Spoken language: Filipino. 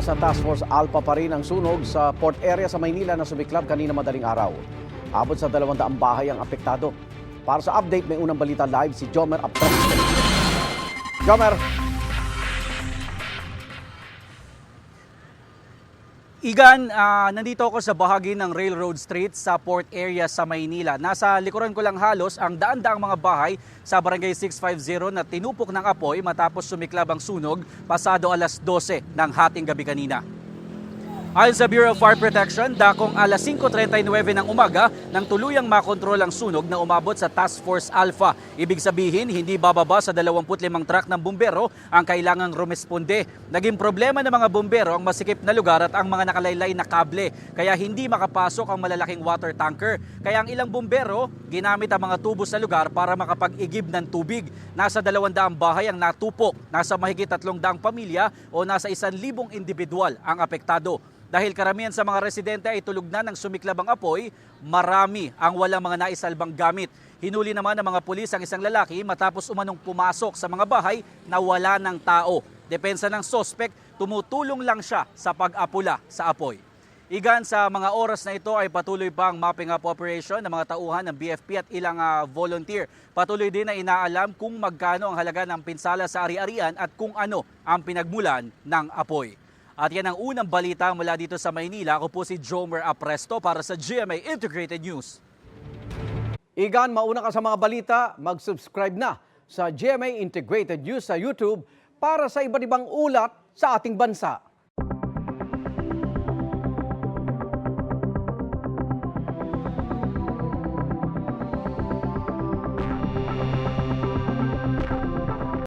Nasa Task Force Alpha pa rin ang sunog sa port area sa Maynila na sumiklab kanina madaling araw. Abot sa 200 bahay ang apektado. Para sa update, may unang balita live si Jomer Apresto. Jomer! Igan, nandito ako sa bahagi ng Railroad Street sa port area sa Maynila. Nasa likuran ko lang halos ang daan-daang mga bahay sa Barangay 650 na tinupok ng apoy matapos sumiklab ang sunog pasado alas 12 ng hating gabi kanina. Ayon sa Bureau of Fire Protection, dakong alas 5:39 ng umaga nang tuluyang makontrol ang sunog na umabot sa Task Force Alpha. Ibig sabihin, hindi bababa sa 25 truck ng bumbero ang kailangang rumesponde. Naging problema ng mga bumbero ang masikip na lugar at ang mga nakalaylay na kable, kaya hindi makapasok ang malalaking water tanker. Kaya ang ilang bumbero, ginamit ang mga tubo sa lugar para makapag-igib ng tubig. Nasa 200 bahay ang natupok, nasa mahigit 300 pamilya o nasa 1,000 individual ang apektado. Dahil karamihan sa mga residente ay tulog na ng sumiklab ang apoy, marami ang walang mga naisalbang gamit. Hinuli naman ng mga pulis ang isang lalaki matapos umanong pumasok sa mga bahay na wala ng tao. Depensa ng sospek, tumutulong lang siya sa pag-apula sa apoy. Igan, sa mga oras na ito ay patuloy pa ang mopping up operation ng mga tauhan ng BFP at ilang volunteer. Patuloy din na inaalam kung magkano ang halaga ng pinsala sa ari-arian at kung ano ang pinagmulan ng apoy. At yan ang unang balita mula dito sa Maynila. Ako po si Jomer Apresto para sa GMA Integrated News. Igan, mauna ka sa mga balita, mag-subscribe na sa GMA Integrated News sa YouTube para sa iba't ibang ulat sa ating bansa.